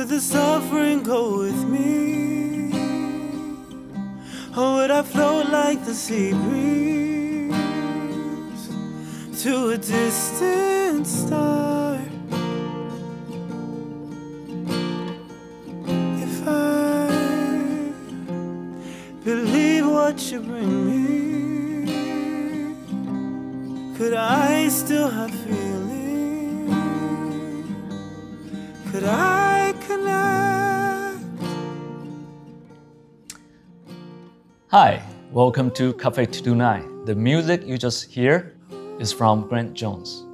Would the suffering go with me? Or would I float like the sea breeze to a distant star? If I believe what you bring me, could I still have feeling? Could I connect? Hi, welcome to Cafe 229. The music you just hear is from Grant Jones.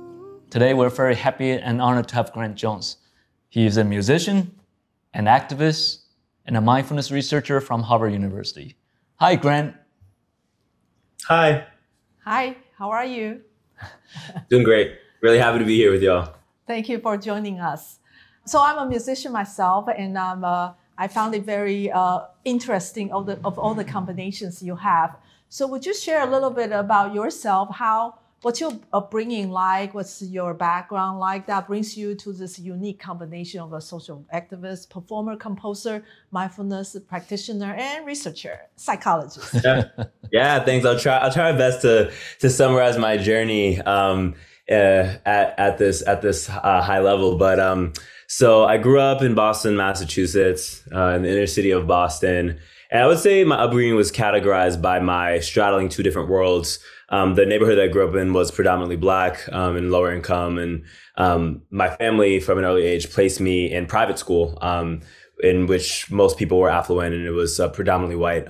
Today we're very happy and honored to have Grant Jones. He is a musician, an activist, and a mindfulness researcher from Harvard University. Hi, Grant. Hi. Hi, how are you? Doing great. Really happy to be here with y'all. Thank you for joining us. So I'm a musician myself, and I found it very interesting of all the combinations you have. So would you share a little bit about yourself? What's your upbringing like? What's your background like that brings you to this unique combination of a social activist, performer, composer, mindfulness practitioner, and researcher, psychologist? Yeah, thanks. I'll try my best to summarize my journey at this high level. But so I grew up in Boston, Massachusetts, in the inner city of Boston. And I would say my upbringing was categorized by my straddling two different worlds. The neighborhood I grew up in was predominantly Black and lower income. And my family from an early age placed me in private school, in which most people were affluent, and it was a predominantly white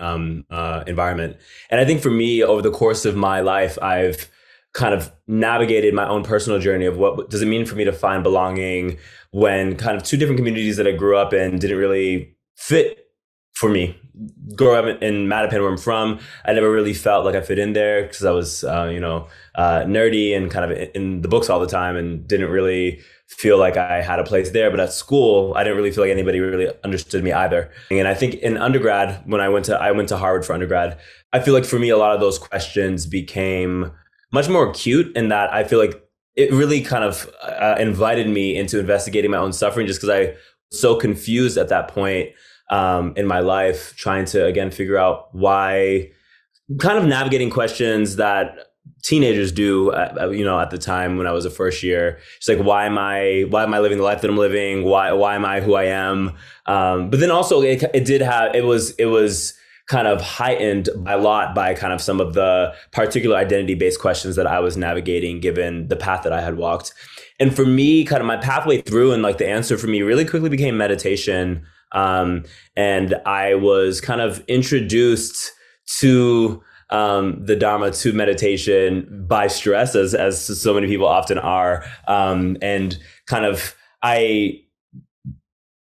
environment. And I think for me, over the course of my life, I've kind of navigated my own personal journey of what does it mean for me to find belonging when kind of two different communities that I grew up in didn't really fit for me. Growing up in Mattapan, where I'm from, I never really felt like I fit in there because I was, nerdy and kind of in the books all the time and didn't really feel like I had a place there. But at school, I didn't really feel like anybody really understood me either. And I think in undergrad, when I went to Harvard for undergrad, I feel like for me, a lot of those questions became much more acute in that I feel like it really kind of invited me into investigating my own suffering just because I was so confused at that point in my life, trying to, again, figure out why, kind of navigating questions that teenagers do, at the time when I was a first year. It's like, why am I living the life that I'm living? Why am I who I am? But then also it was kind of heightened by kind of some of the particular identity-based questions that I was navigating given the path that I had walked. And for me, kind of my pathway through and like the answer for me really quickly became meditation. And I was kind of introduced to the Dharma, to meditation by stress, as so many people often are. And kind of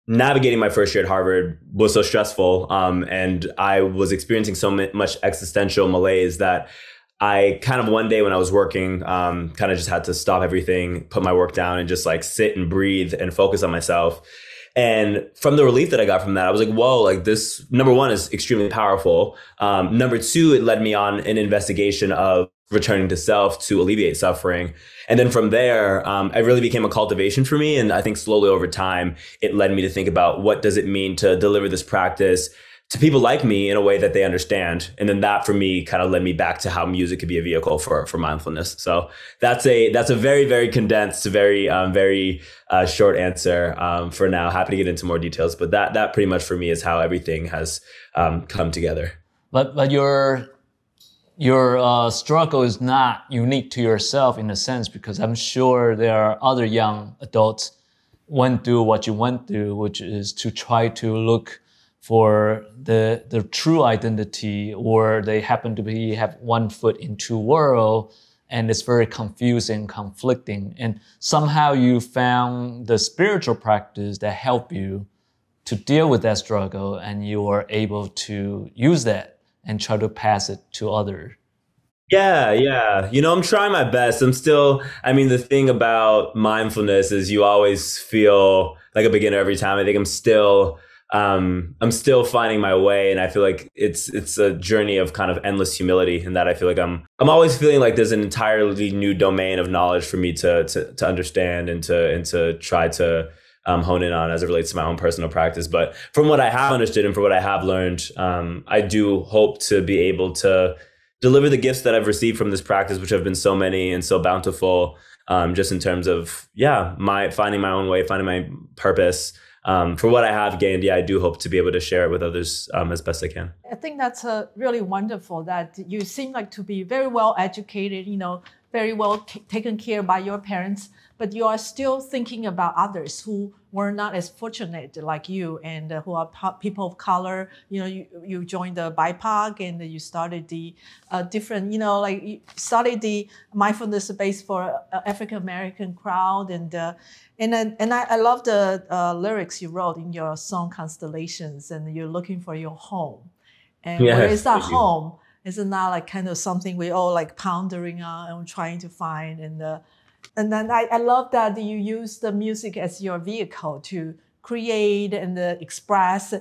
navigating my first year at Harvard was so stressful. And I was experiencing so much existential malaise that I kind of one day when I was working, kind of just had to stop everything, put my work down and just like sit and breathe and focus on myself. And from the relief that I got from that, I was like, whoa, like this, number one, is extremely powerful. Number two, it led me on an investigation of returning to self to alleviate suffering. And then from there, it really became a cultivation for me. And I think slowly over time, it led me to think about what does it mean to deliver this practice to people like me in a way that they understand. And then that for me kind of led me back to how music could be a vehicle for mindfulness. So that's a very, very condensed, very short answer for now. Happy to get into more details, but that pretty much for me is how everything has come together. But your struggle is not unique to yourself in a sense, because I'm sure there are other young adults went through what you went through, which is to try to look for the true identity, or they happen to have one foot in two worlds, and it's very confusing, conflicting. And somehow you found the spiritual practice that helped you to deal with that struggle, and you are able to use that and try to pass it to others. Yeah. I'm trying my best. The thing about mindfulness is you always feel like a beginner every time. I think I'm still finding my way, and I feel like it's a journey of kind of endless humility, in that I feel like I'm always feeling like there's an entirely new domain of knowledge for me to understand and to try to hone in on as it relates to my own personal practice. But from what I have understood and from what I have learned, I do hope to be able to deliver the gifts that I've received from this practice, which have been so many and so bountiful, just in terms of, finding my own way, finding my purpose. For what I have gained, I do hope to be able to share it with others as best I can. I think that's really wonderful that you seem like to be very well educated, very well taken care by your parents, but you are still thinking about others who were not as fortunate like you and who are people of color. You joined the BIPOC and you started the different, you started the mindfulness space for African American crowd. And I love the lyrics you wrote in your song Constellations, and you're looking for your home. And where is that home? Is it not like kind of something we all like pondering on and trying to find? And then I love that you use the music as your vehicle to create and express.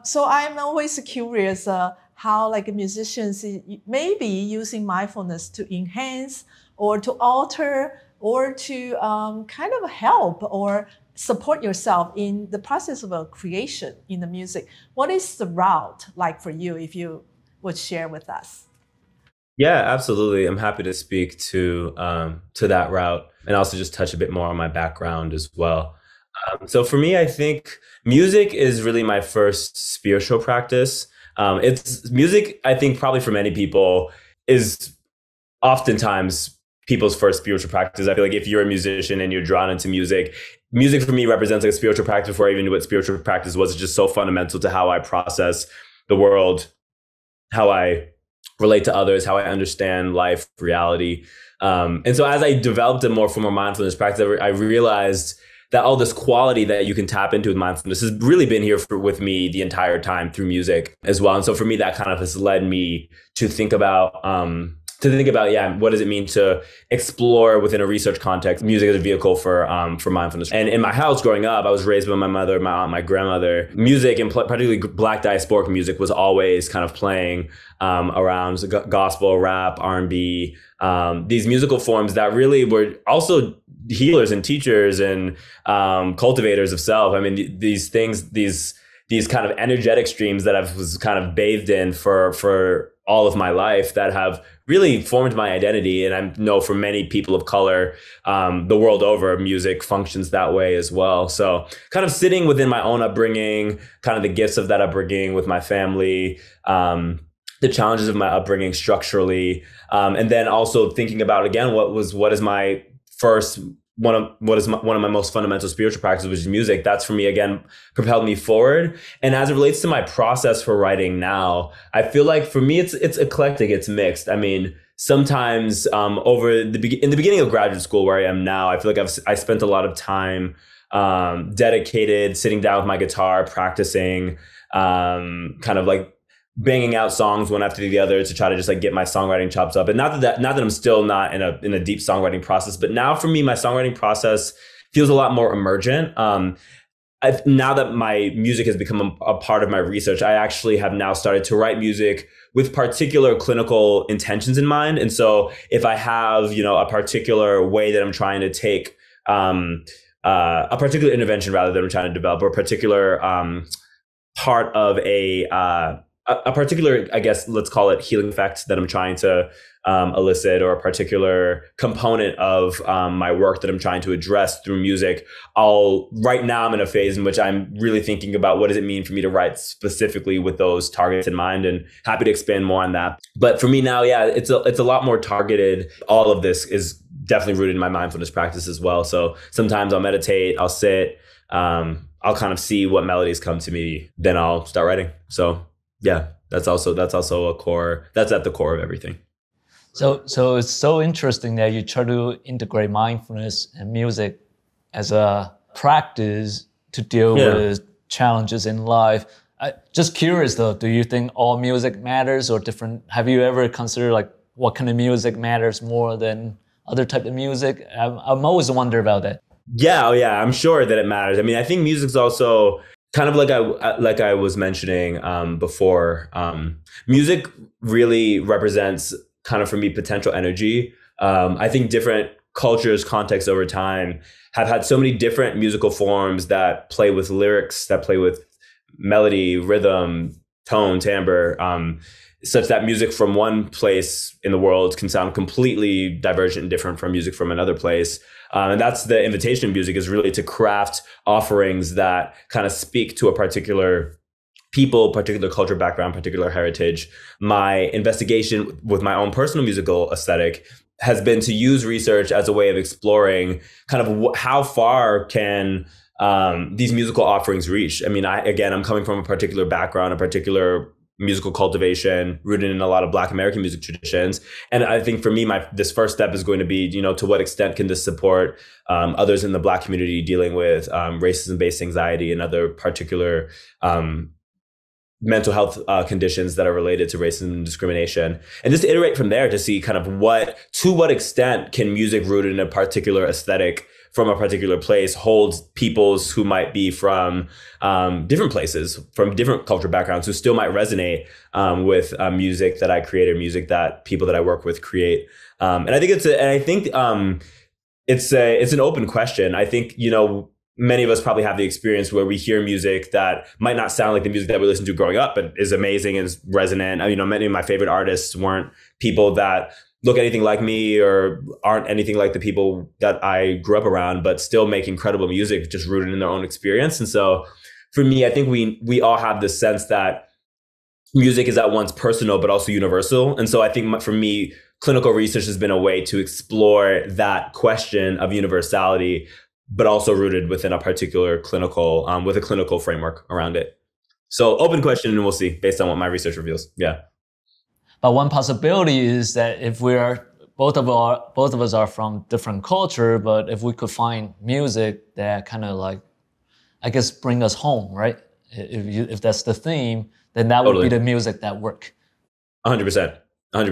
So I'm always curious how like musicians may be using mindfulness to enhance or to alter or to kind of help or support yourself in the process of creation in the music. What is the route like for you, if you would share with us? Yeah, absolutely. I'm happy to speak to that route and also just touch a bit more on my background as well. So for me, I think music is really my first spiritual practice. It's music, I think probably for many people is oftentimes people's first spiritual practice. I feel like if you're a musician and you're drawn into music, music for me represents like a spiritual practice before I even knew what spiritual practice was. It's just so fundamental to how I process the world, how I relate to others, how I understand life, reality. And so as I developed a more formal mindfulness practice, I realized that all this quality that you can tap into with mindfulness has really been here with me the entire time through music as well. And so for me, that kind of has led me to think about, what does it mean to explore within a research context, music as a vehicle for mindfulness. And in my house growing up, I was raised by my mother, my aunt, my grandmother. Music, and particularly Black diasporic music, was always kind of playing around gospel, rap, R&B, these musical forms that really were also healers and teachers and cultivators of self. I mean, these things, these kind of energetic streams that I was kind of bathed in for all of my life that have really formed my identity. And I know for many people of color, the world over, music functions that way as well. So kind of sitting within my own upbringing, kind of the gifts of that upbringing with my family, the challenges of my upbringing structurally, and then also thinking about, again, what is my first one of my most fundamental spiritual practices, which is music. That's for me, again, propelled me forward. And as it relates to my process for writing now, I feel like for me, it's eclectic, it's mixed. I mean, sometimes in the beginning of graduate school where I am now, I feel like I spent a lot of time dedicated, sitting down with my guitar, practicing, kind of like banging out songs one after the other to try to just like get my songwriting chops up. And not that I'm still not in a deep songwriting process, but now for me, my songwriting process feels a lot more emergent. Now that my music has become a part of my research, I actually have now started to write music with particular clinical intentions in mind. And so if I have, a particular way that I'm trying to take, a particular intervention rather than I'm trying to develop, or a particular part of a particular, I guess, let's call it healing effect that I'm trying to elicit, or a particular component of my work that I'm trying to address through music. Right now I'm in a phase in which I'm really thinking about what does it mean for me to write specifically with those targets in mind, and happy to expand more on that. But for me now, it's a lot more targeted. All of this is definitely rooted in my mindfulness practice as well. So sometimes I'll meditate, I'll sit, I'll kind of see what melodies come to me, then I'll start writing. So yeah, that's also a core. That's at the core of everything. So it's so interesting that you try to integrate mindfulness and music as a practice to deal with challenges in life. Just curious though, do you think all music matters or different? Have you ever considered like what kind of music matters more than other type of music? I'm always wonder about that. Yeah, I'm sure that it matters. I mean, I think music's also kind of like I was mentioning before. Music really represents kind of for me potential energy. I think different cultures, contexts over time have had so many different musical forms that play with lyrics, that play with melody, rhythm, tone, timbre, such that music from one place in the world can sound completely divergent and different from music from another place. And that's the invitation of music, is really to craft offerings that kind of speak to a particular people, particular culture background, particular heritage. My investigation with my own personal musical aesthetic has been to use research as a way of exploring kind of how far can these musical offerings reach. I mean, I'm coming from a particular background, a particular musical cultivation rooted in a lot of Black American music traditions. And I think for me, this first step is going to be, to what extent can this support others in the Black community dealing with racism-based anxiety and other particular mental health conditions that are related to racism and discrimination, and just iterate from there to see kind of to what extent can music rooted in a particular aesthetic from a particular place hold peoples who might be from different places, from different cultural backgrounds, who still might resonate with music that I create or music that people that I work with create. And I think it's an open question. I think, many of us probably have the experience where we hear music that might not sound like the music that we listened to growing up, but is amazing and is resonant. Many of my favorite artists weren't people that look anything like me or aren't anything like the people that I grew up around, but still make incredible music just rooted in their own experience. And so for me, I think we all have this sense that music is at once personal, but also universal. And so I think for me, clinical research has been a way to explore that question of universality, but also rooted within a particular clinical, with a clinical framework around it. So open question, and we'll see based on what my research reveals. Yeah. But one possibility is that if both of us are from different culture, but if we could find music that kind of like, I guess, bring us home, right? If that's the theme, then that would be the music that work. 100%. And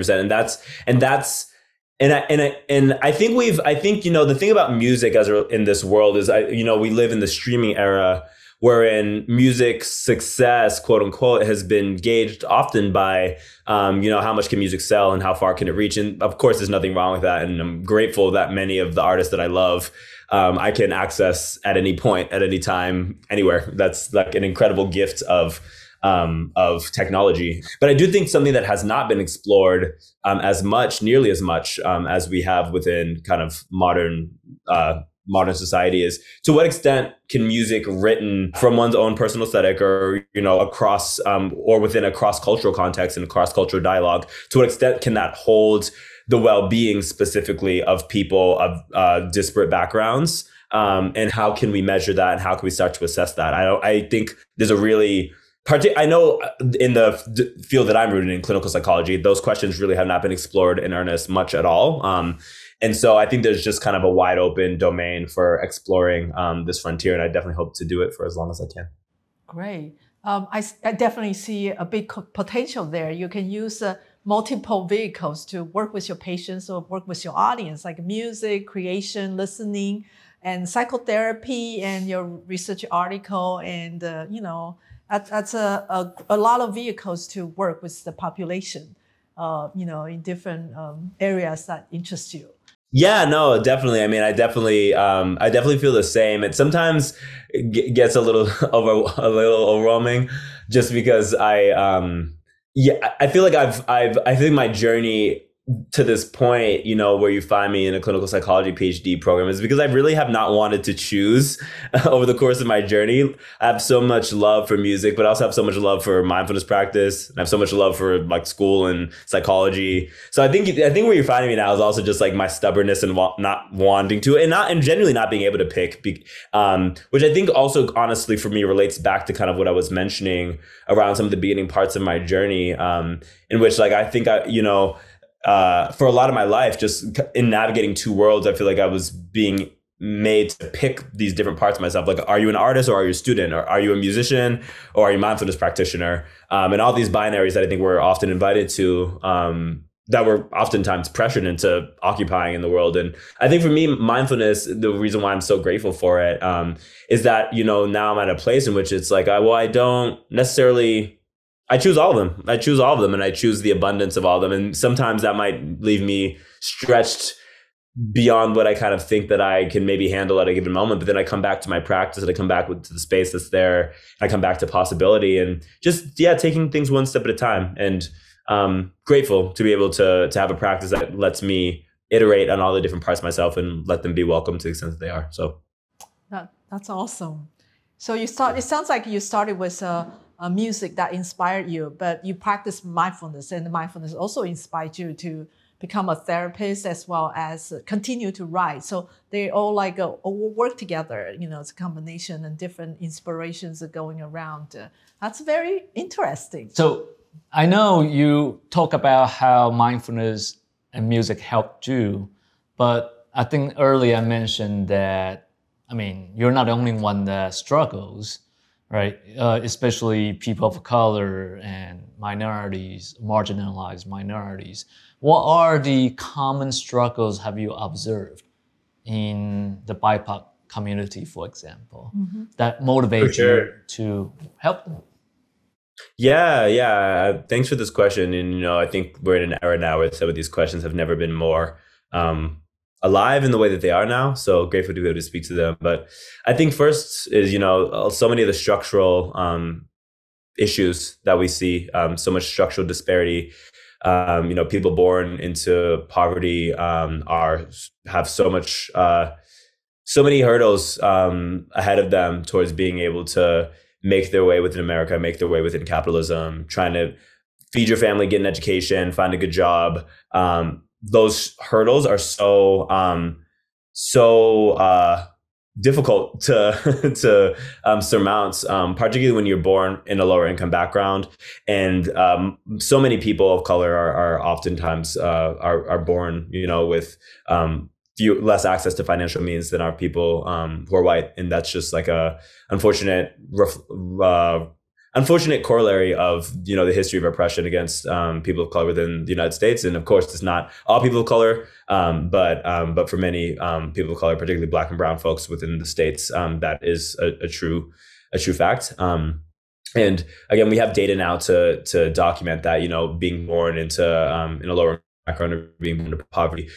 I think the thing about music in this world is, we live in the streaming era wherein music success, quote unquote, has been gauged often by, how much can music sell and how far can it reach? And of course, there's nothing wrong with that. And I'm grateful that many of the artists that I love, I can access at any point, at any time, anywhere. That's like an incredible gift of technology. But I do think something that has not been explored nearly as much as we have within kind of modern society is, to what extent can music written from one's own personal aesthetic or, across or within a cross-cultural context and a cross-cultural dialogue, to what extent can that hold the well-being specifically of people of disparate backgrounds? And how can we measure that? And how can we start to assess that? I think there's a really I know in the field that I'm rooted in, clinical psychology, those questions really have not been explored in earnest much at all. And so I think there's just kind of a wide open domain for exploring this frontier. And I definitely hope to do it for as long as I can. Great. I definitely see a big potential there. You can use multiple vehicles to work with your patients or work with your audience, like music, creation, listening, and psychotherapy, and your research article, and, that's a lot of vehicles to work with the population, in different areas that interest you. Yeah, no, definitely. I mean, I definitely feel the same. It sometimes gets a little overwhelming, just because I feel like I think my journey to this point, where you find me in a clinical psychology PhD program, is because I really have not wanted to choose over the course of my journey. I have so much love for music, but I also have so much love for mindfulness practice. And I have so much love for like school and psychology. So I think where you're finding me now is also just like my stubbornness and not wanting to, and genuinely not being able to pick, which I think also honestly for me relates back to kind of what I was mentioning around some of the beginning parts of my journey, in which like I think for a lot of my life, just in navigating two worlds, I feel like I was being made to pick these different parts of myself. Like, are you an artist or are you a student? Or are you a musician or are you a mindfulness practitioner? And all these binaries that I think we're often invited to, that we're oftentimes pressured into occupying in the world. And I think for me, mindfulness, the reason why I'm so grateful for it, is that, now I'm at a place in which it's like, I don't necessarily... I choose all of them. And I choose the abundance of all of them. And sometimes that might leave me stretched beyond what I kind of think that I can maybe handle at a given moment. But then I come back to my practice and I come back to the space that's there. And I come back to possibility and just, taking things one step at a time. And grateful to be able to have a practice that lets me iterate on all the different parts of myself and let them be welcome to the extent that they are. So that's awesome. So it sounds like you started with a music that inspired you, but you practice mindfulness, and mindfulness also inspired you to become a therapist as well as continue to write. So they all work together, it's a combination and different inspirations are going around. That's very interesting. So I know you talk about how mindfulness and music helped you, but I think earlier I mentioned that, you're not the only one that struggles, right? Especially people of color and minorities, marginalized minorities. What are the common struggles have you observed in the BIPOC community, for example, that motivate you to help them? Yeah. Thanks for this question. And, I think we're in an era now where some of these questions have never been more alive in the way that they are now. So grateful to be able to speak to them. But I think first is, so many of the structural issues that we see, so much structural disparity. People born into poverty have so many hurdles ahead of them towards being able to make their way within America, make their way within capitalism, trying to feed your family, get an education, find a good job. Those hurdles are so difficult to surmount, particularly when you're born in a lower income background. And so many people of color are oftentimes are born, with less access to financial means than our people who are white. And that's just like a unfortunate corollary of, the history of oppression against people of color within the United States. And of course, it's not all people of color, but for many people of color, particularly Black and brown folks within the States, that is a true fact. And again, we have data now to document that, being born into in a lower background or being born into poverty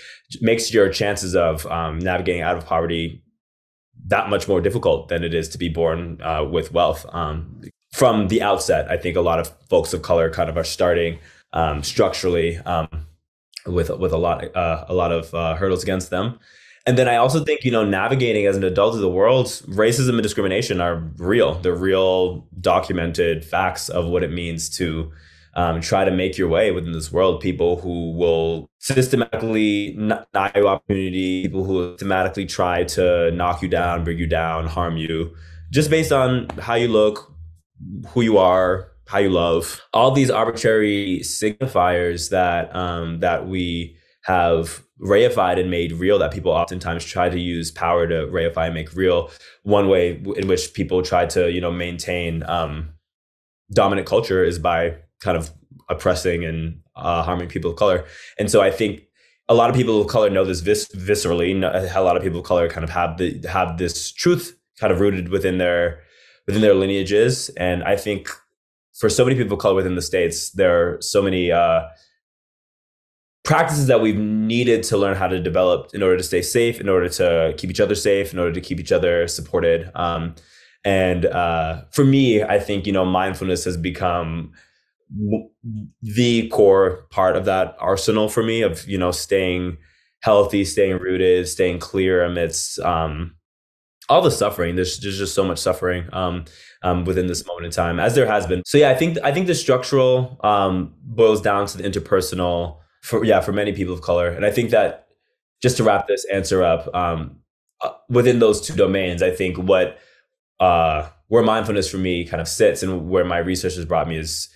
makes your chances of navigating out of poverty that much more difficult than it is to be born with wealth. From the outset, I think a lot of folks of color kind of are starting structurally with a lot of hurdles against them. And then I also think, navigating as an adult of the world, racism and discrimination are real. They're real documented facts of what it means to try to make your way within this world. People who will systematically deny you opportunity, people who will systematically try to knock you down, bring you down, harm you, just based on how you look, who you are, how you love. All these arbitrary signifiers that we have reified and made real, that people oftentimes try to use power to reify and make real. One way in which people try to, maintain dominant culture is by kind of oppressing and harming people of color. And so I think a lot of people of color know this viscerally. A lot of people of color kind of have this truth kind of rooted within their lineages. And I think for so many people of color within the States, there are so many practices that we've needed to learn how to develop in order to stay safe, in order to keep each other safe, in order to keep each other supported. And for me, I think, mindfulness has become the core part of that arsenal for me of, staying healthy, staying rooted, staying clear amidst all the suffering. There's just so much suffering within this moment in time, as there has been. So yeah, I think the structural boils down to the interpersonal for many people of color. And I think that, just to wrap this answer up, within those two domains, I think where mindfulness for me kind of sits and where my research has brought me is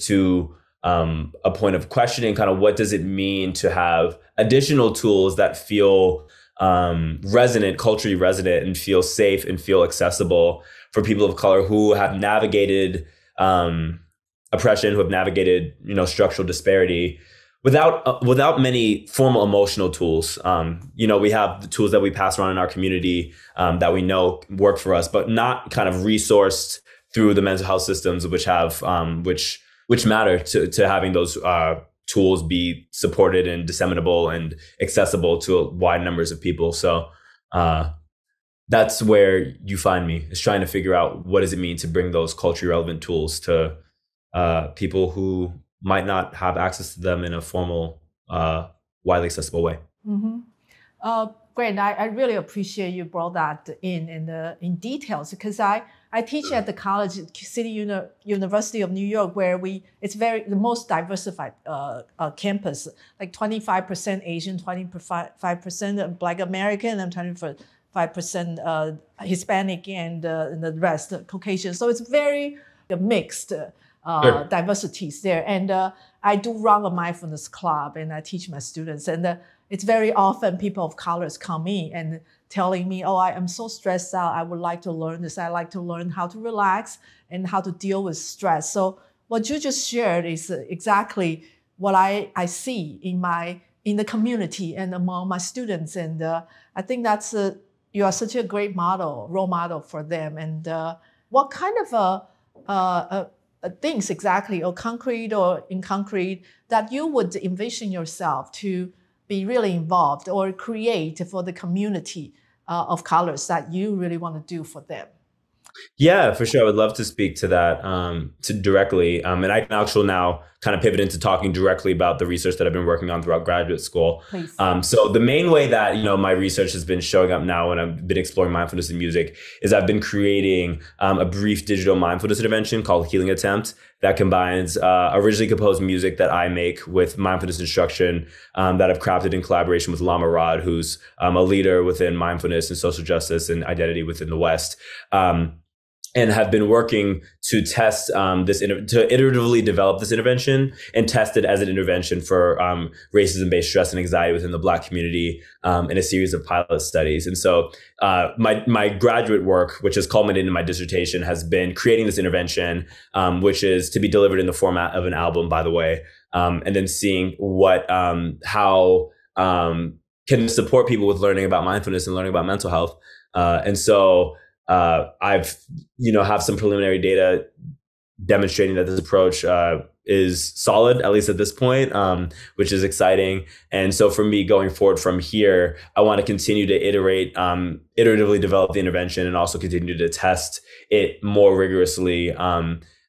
to a point of questioning kind of what does it mean to have additional tools that feel culturally resonant and feel safe and feel accessible for people of color who have navigated oppression, who have navigated, structural disparity without many formal emotional tools. We have the tools that we pass around in our community that we know work for us, but not kind of resourced through the mental health systems, which have which matter to having those tools be supported and disseminable and accessible to wide numbers of people. So that's where you find me, is trying to figure out what does it mean to bring those culturally relevant tools to people who might not have access to them in a formal, widely accessible way. Mm-hmm. Great. I really appreciate you brought that in details, because I teach at the college, City University of New York, where it's the most diversified campus, like 25% Asian, 25% Black American, and 25% Hispanic, and the rest Caucasian. So it's very mixed diversities there. And I do run a mindfulness club, and I teach my students. And it's very often people of colors come in and telling me, oh, I am so stressed out. I would like to learn this. I like to learn how to relax and how to deal with stress. So what you just shared is exactly what I see in the community and among my students. And I think that's you are such a great role model for them. And what kind of things exactly, or concrete or inconcrete, that you would envision yourself to be really involved or create for the community of colors that you really want to do for them? Yeah, for sure. I would love to speak to that directly. And I can actually now kind of pivot into talking directly about the research that I've been working on throughout graduate school. Please. So the main way that, my research has been showing up now when I've been exploring mindfulness in music is I've been creating a brief digital mindfulness intervention called Healing Attempt that combines originally composed music that I make with mindfulness instruction that I've crafted in collaboration with Lama Rod, who's a leader within mindfulness and social justice and identity within the West. And have been working to test to iteratively develop this intervention and test it as an intervention for racism-based stress and anxiety within the Black community in a series of pilot studies. And so my graduate work, which has culminated in my dissertation, has been creating this intervention, which is to be delivered in the format of an album, by the way, and then seeing how can support people with learning about mindfulness and learning about mental health. And so I've, have some preliminary data demonstrating that this approach is solid, at least at this point, which is exciting. And so for me going forward from here, I want to continue to iteratively develop the intervention and also continue to test it more rigorously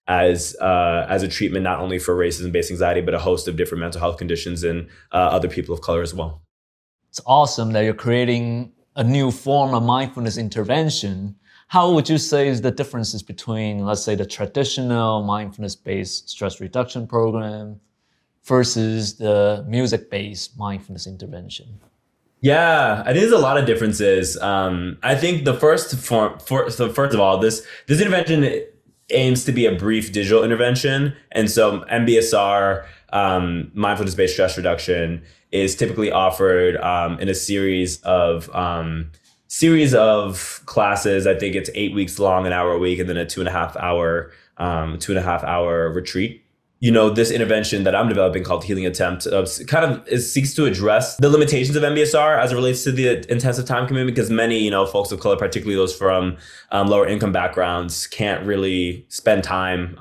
as a treatment, not only for racism-based anxiety, but a host of different mental health conditions and other people of color as well. It's awesome that you're creating a new form of mindfulness intervention. How would you say is the differences between, let's say, the traditional mindfulness-based stress reduction program versus the music-based mindfulness intervention? Yeah, I think there's a lot of differences. I think the first of all, this intervention aims to be a brief digital intervention. And so MBSR, mindfulness-based stress reduction, is typically offered in a series of classes. I think it's 8 weeks long, an hour a week, and then a 2.5 hour retreat. This intervention that I'm developing called Healing Attempt seeks to address the limitations of MBSR as it relates to the intensive time commitment, because many, folks of color, particularly those from lower income backgrounds, can't really spend time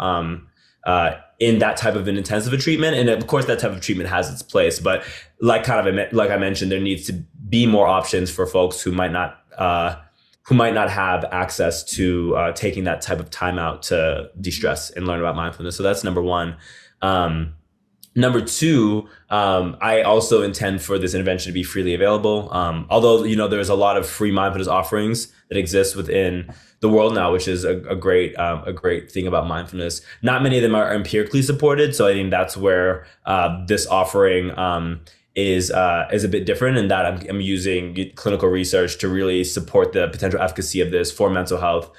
in that type of an intensive treatment. And of course, that type of treatment has its place. But like I mentioned, there needs to be more options for folks who might not have access to taking that type of time out to de-stress and learn about mindfulness. So that's number one. Number two, I also intend for this intervention to be freely available. Although, there's a lot of free mindfulness offerings that exist within the world now, which is a great thing about mindfulness. Not many of them are empirically supported. So I think that's where this offering is a bit different, in that I'm using clinical research to really support the potential efficacy of this for mental health,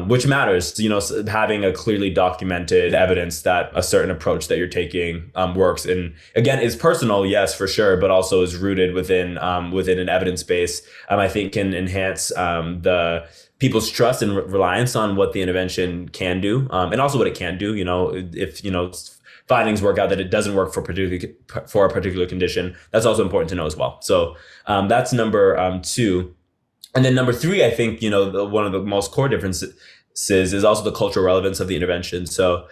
which matters. Having a clearly documented evidence that a certain approach that you're taking works, and again, is personal, yes, for sure, but also is rooted within an evidence base. I think can enhance the people's trust and reliance on what the intervention can do, and also what it can do. If findings work out that it doesn't work for a particular condition, that's also important to know as well. So that's number two. And then number three, I think, one of the most core differences is also the cultural relevance of the intervention. So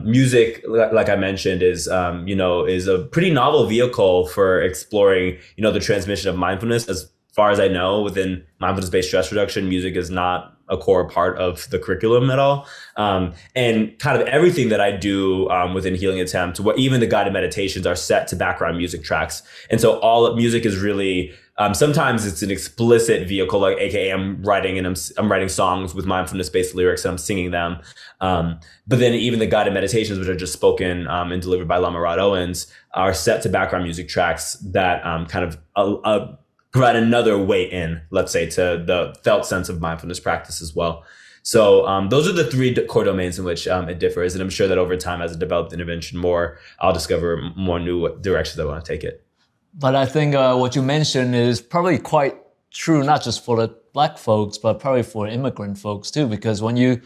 music, like I mentioned, is a pretty novel vehicle for exploring, the transmission of mindfulness. As far as I know, within mindfulness-based stress reduction, music is not a core part of the curriculum at all. And kind of everything that I do within Healing Attempt, even the guided meditations are set to background music tracks. And so all of music is really, sometimes it's an explicit vehicle, like AKA I'm writing songs with mindfulness-based lyrics and I'm singing them. But then even the guided meditations, which are just spoken and delivered by Lama Rod Owens, are set to background music tracks that kind of provide another way in, let's say, to the felt sense of mindfulness practice as well. So those are the three core domains in which it differs. And I'm sure that over time, as I develop intervention more, I'll discover more new directions I want to take it. But I think what you mentioned is probably quite true, not just for the Black folks, but probably for immigrant folks too, because when you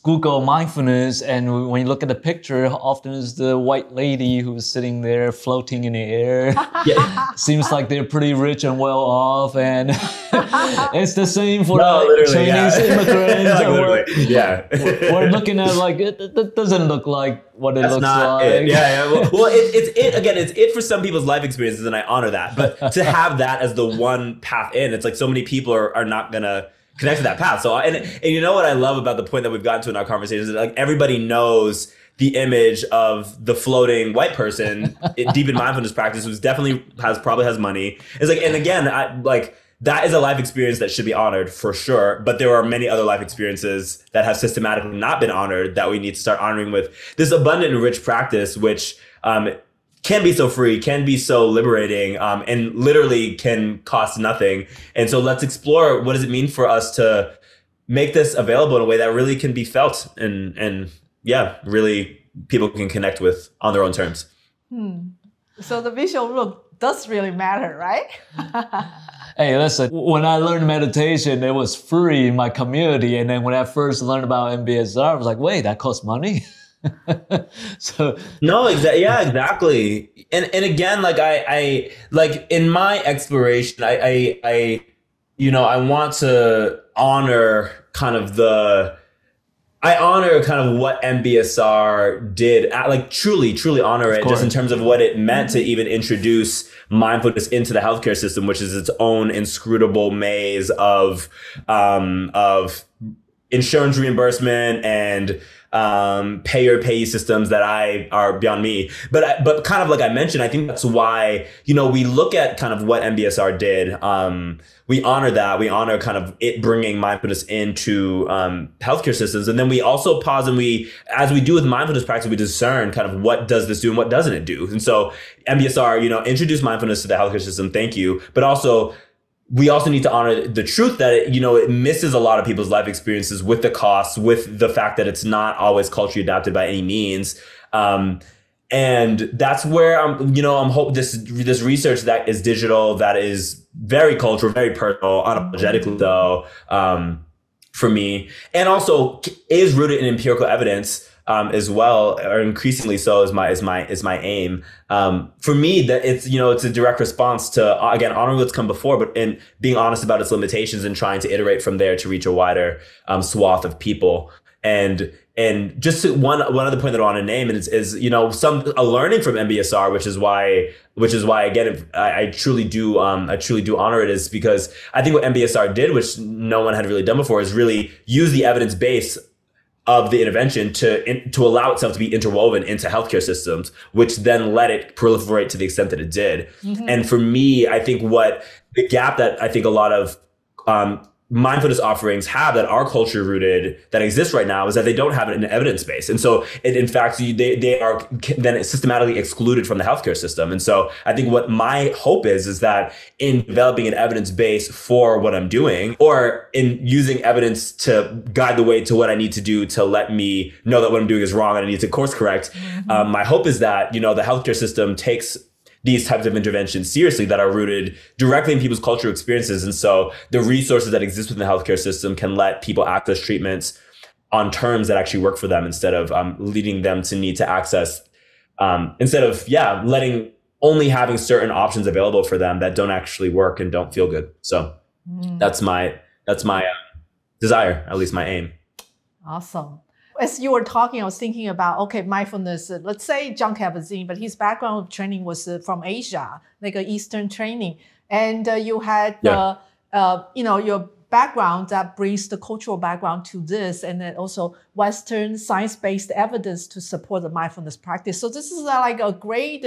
Google mindfulness and when you look at the picture, often it's the white lady who's sitting there floating in the air. Yeah. Seems like they're pretty rich and well off, and it's the same for the Chinese immigrants. We're looking at like it doesn't look like what it looks like. It. Well, it's for some people's life experiences, and I honor that. But to have that as the one path in, it's like so many people are not gonna connect to that path. So, and you know what I love about the point that we've gotten to in our conversations is that like everybody knows the image of the floating white person deep in mindfulness practice who's probably has money. It's like, and again, that is a life experience that should be honored for sure. But there are many other life experiences that have systematically not been honored that we need to start honoring with this abundant and rich practice, which can be so free, can be so liberating, and literally can cost nothing. And so let's explore, what does it mean for us to make this available in a way that really can be felt and really people can connect with on their own terms. So the visual look does really matter, right? Hey, listen, when I learned meditation, it was free in my community. And then when I first learned about MBSR, I was like, wait, that costs money? Exactly. And again, like I like in my exploration, I want to honor kind of what MBSR did, like truly honor it, just in terms of what it meant to even introduce mindfulness into the healthcare system, which is its own inscrutable maze of insurance reimbursement and payee systems that are beyond me. But kind of like I mentioned, I think that's why, we look at kind of what MBSR did. We honor that. We honor kind of it bringing mindfulness into healthcare systems. And then we also pause and as we do with mindfulness practice, we discern kind of what does this do and what doesn't it do. And so MBSR, introduced mindfulness to the healthcare system. Thank you. But also, we also need to honor the truth that it misses a lot of people's life experiences with the costs, with the fact that it's not always culturally adapted by any means. And that's where I'm hoping this research that is digital, that is very cultural, very personal, unapologetically so, for me, and also is rooted in empirical evidence. As well, or increasingly so, is my aim. For me, that it's a direct response to, again, honoring what's come before, but in being honest about its limitations and trying to iterate from there to reach a wider swath of people. And just one other point that I want to name is a learning from MBSR, which is why again I truly do honor it, is because I think what MBSR did, which no one had really done before, is really use the evidence base of the intervention to allow itself to be interwoven into healthcare systems, which then let it proliferate to the extent that it did. Mm-hmm. And for me, I think what the gap that I think a lot of mindfulness offerings have that are culture rooted, that exist right now, is that they don't have an evidence base. And so in fact, they are then systematically excluded from the healthcare system. And so I think what my hope is that in developing an evidence base for what I'm doing, or in using evidence to guide the way to what I need to do to let me know that what I'm doing is wrong and I need to course correct, my hope is that, the healthcare system takes these types of interventions seriously, that are rooted directly in people's cultural experiences. And so the resources that exist within the healthcare system can let people access treatments on terms that actually work for them, instead of leading them to need to access, instead of, only having certain options available for them that don't actually work and don't feel good. So that's my desire, at least my aim. Awesome. As you were talking, I was thinking about, okay, mindfulness. Let's say John Kabat-Zinn, but his background of training was from Asia, like an Eastern training. And you had, your background that brings the cultural background to this, and then also Western science-based evidence to support the mindfulness practice. So this is like a great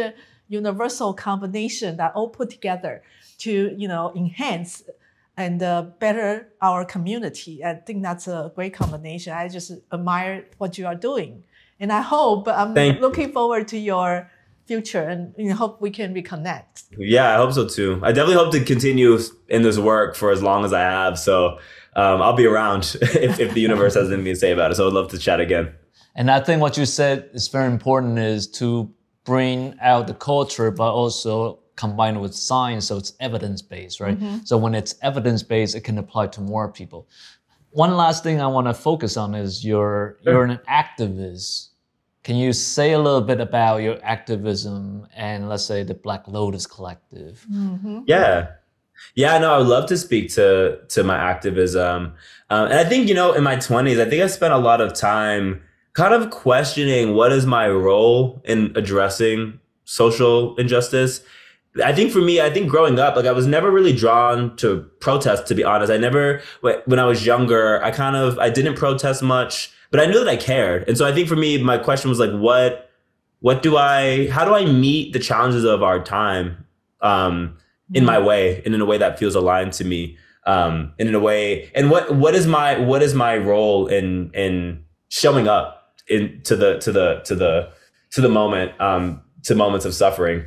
universal combination that all put together to, enhance and better our community. I think that's a great combination. I just admire what you are doing. And I hope, I'm looking forward to your future and hope we can reconnect. Yeah, I hope so too. I definitely hope to continue in this work for as long as I have. So I'll be around if the universe has anything to say about it. So I'd love to chat again. And I think what you said is very important, is to bring out the culture, but also combine it with science, so it's evidence-based, right? So when it's evidence-based, it can apply to more people. One last thing I want to focus on is you're an activist. Can you say a little bit about your activism and, let's say, the Black Lotus Collective? Yeah, no, I would love to speak to my activism. And I think, in my 20s, I think I spent a lot of time kind of questioning what is my role in addressing social injustice. I think for me, growing up, I was never really drawn to protest, to be honest. When I was younger, I didn't protest much, but I knew that I cared. And so I think for me, my question was like, how do I meet the challenges of our time, in my way, and in a way that feels aligned to me, and in a way, and what is my role in showing up to the moment, to moments of suffering.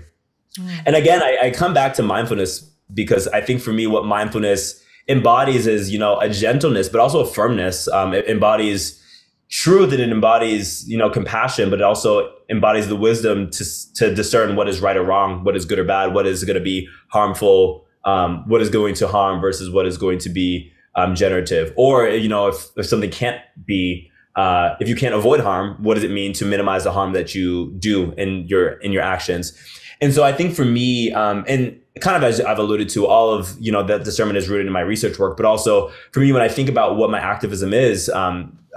And again, I come back to mindfulness because I think for me, what mindfulness embodies is, a gentleness, but also a firmness. It embodies truth, and it embodies, compassion, but it also embodies the wisdom to discern what is right or wrong, what is good or bad, what is going to be harmful, what is going to harm versus what is going to be generative. Or, if something can't be, if you can't avoid harm, what does it mean to minimize the harm that you do in your actions? And so I think for me, and kind of as I've alluded to, all of, that discernment is rooted in my research work, but also for me, when I think about what my activism is,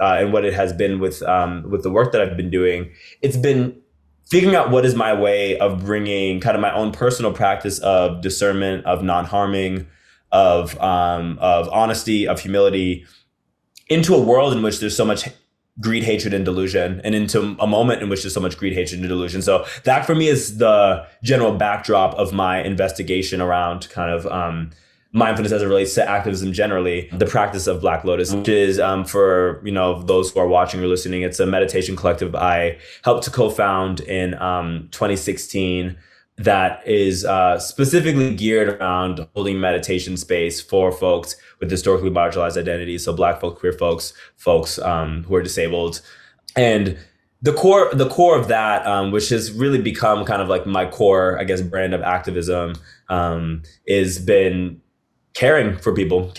and what it has been with the work that I've been doing, it's been figuring out what is my way of bringing kind of my own personal practice of discernment, of non-harming, of honesty, of humility, into a world in which there's so much greed, hatred, and delusion, and into a moment in which there's so much greed, hatred, and delusion. So that for me is the general backdrop of my investigation around kind of mindfulness as it relates to activism generally, the practice of Black Lotus, which is for those who are watching or listening, it's a meditation collective I helped to co-found in 2016 that is specifically geared around holding meditation space for folks with historically marginalized identities, so Black folk, queer folks who are disabled. And the core of that, which has really become kind of like my core, I guess, brand of activism, is been caring for people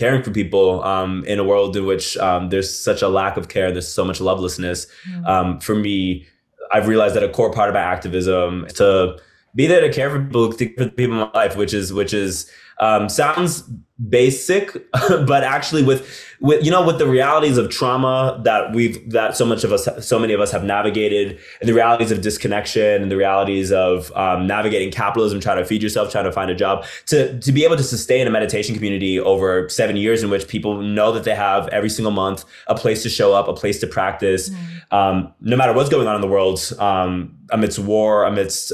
in a world in which there's such a lack of care, there's so much lovelessness. For me, I've realized that a core part of my activism is to be there to care for people in my life, which is sounds basic, but actually with the realities of trauma that so many of us have navigated, and the realities of disconnection, and the realities of navigating capitalism, trying to feed yourself, trying to find a job, to be able to sustain a meditation community over 7 years in which people know that they have every single month a place to show up, a place to practice, no matter what's going on in the world, amidst war, amidst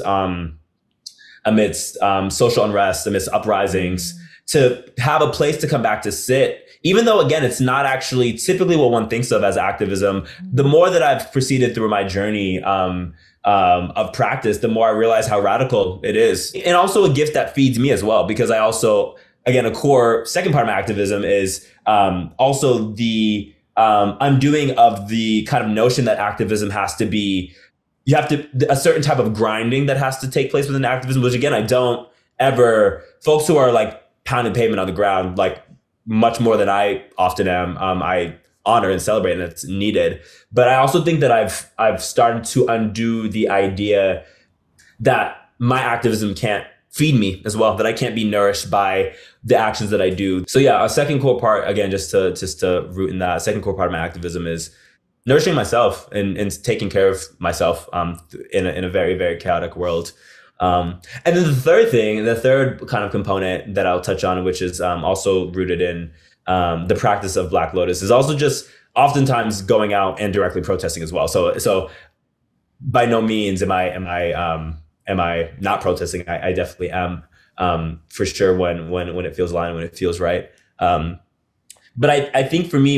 social unrest, amidst uprisings, to have a place to come back to sit. Even though, again, it's not actually typically what one thinks of as activism, the more that I've proceeded through my journey of practice, the more I realize how radical it is. And also a gift that feeds me as well, because I also, again, a core second part of my activism is also the undoing of the kind of notion that activism has to be, you have to, a certain type of grinding that has to take place within activism, which again, I don't ever, folks who are like pounding pavement on the ground, like much more than I often am, I honor and celebrate, and it's needed. But I also think that I've started to undo the idea that my activism can't feed me as well, that I can't be nourished by the actions that I do. So yeah, a second core part, again, just to root in that, a second core part of my activism is nourishing myself and taking care of myself in a very, very chaotic world. And then the third kind of component that I'll touch on, which is also rooted in the practice of Black Lotus, is also just oftentimes going out and directly protesting as well. So by no means am I not protesting. I definitely am, for sure, when it feels aligned, when it feels right. But I think for me,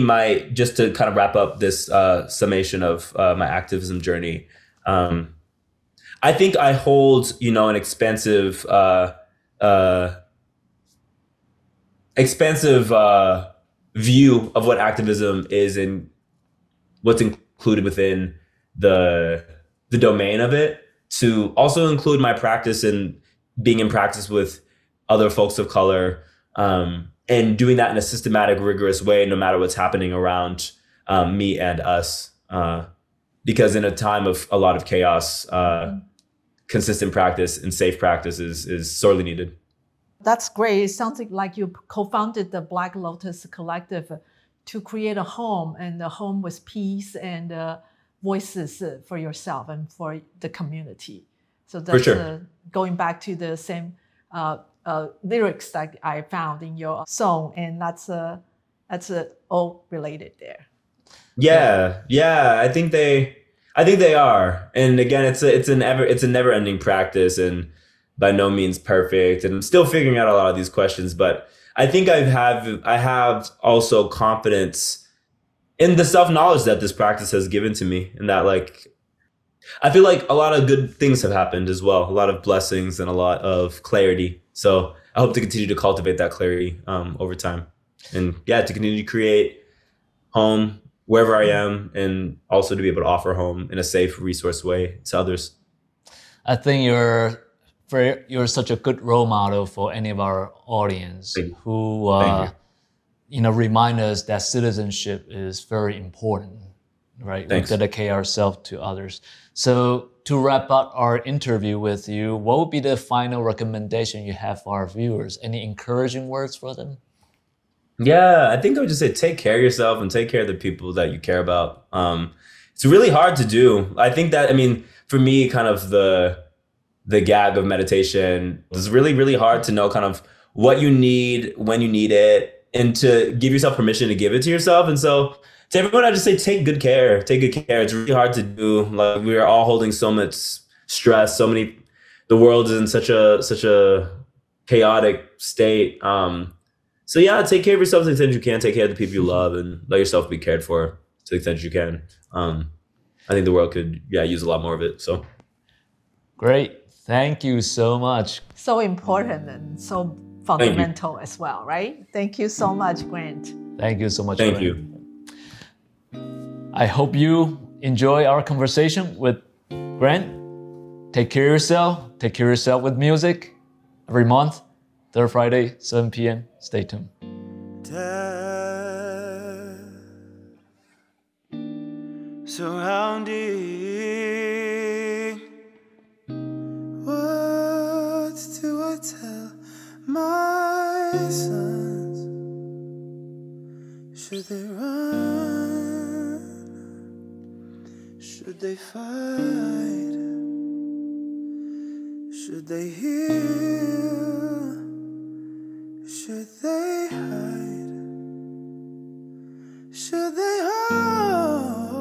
just to kind of wrap up this summation of my activism journey, I think I hold, an expansive view of what activism is and what's included within the domain of it, to also include my practice and being in practice with other folks of color, and doing that in a systematic, rigorous way, no matter what's happening around me and us. Because in a time of a lot of chaos, consistent practice and safe practice is sorely needed. That's great. It sounds like you co-founded the Black Lotus Collective to create a home, and a home with peace and voices for yourself and for the community. So that's going back to the same lyrics that I found in your song, and that's all related there. Yeah. I think they are. And again, it's a never-ending practice, and by no means perfect. And I'm still figuring out a lot of these questions, but I think I have also confidence in the self-knowledge that this practice has given to me, and that I feel like a lot of good things have happened as well, a lot of blessings and a lot of clarity. So I hope to continue to cultivate that clarity over time, and to continue to create home wherever I am, and also to be able to offer home in a safe, resource way to others. I think you're such a good role model for any of our audience who remind us that citizenship is very important, right? Thanks. We dedicate ourselves to others. So to wrap up our interview with you, what would be the final recommendation you have for our viewers? Any encouraging words for them? Yeah, I think I would just say take care of yourself and take care of the people that you care about. It's really hard to do. I think that, for me, kind of the gag of meditation is really, really hard to know kind of what you need, when you need it, and to give yourself permission to give it to yourself. And so to everyone, I just say take good care. It's really hard to do. Like, we are all holding so much stress. The world is in such a chaotic state. So take care of yourself to the extent you can. Take care of the people you love, and let yourself be cared for to the extent you can. I think the world could use a lot more of it. So great. Thank you so much. So important and so fundamental as well, right? Thank you so much, Grant. Thank you so much. Thank Grant. you. I hope you enjoy our conversation with Grant. Take care of yourself. Take care of yourself with music. Every month, third Friday, 7 p.m. Stay tuned. Surrounding, what do I tell my sons? Should they run? Should they fight? Should they heal? Should they hide? Should they hold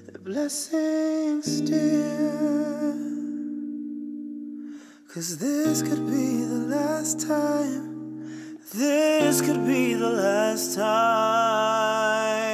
the blessing still? 'Cause this could be the last time. This could be the last time.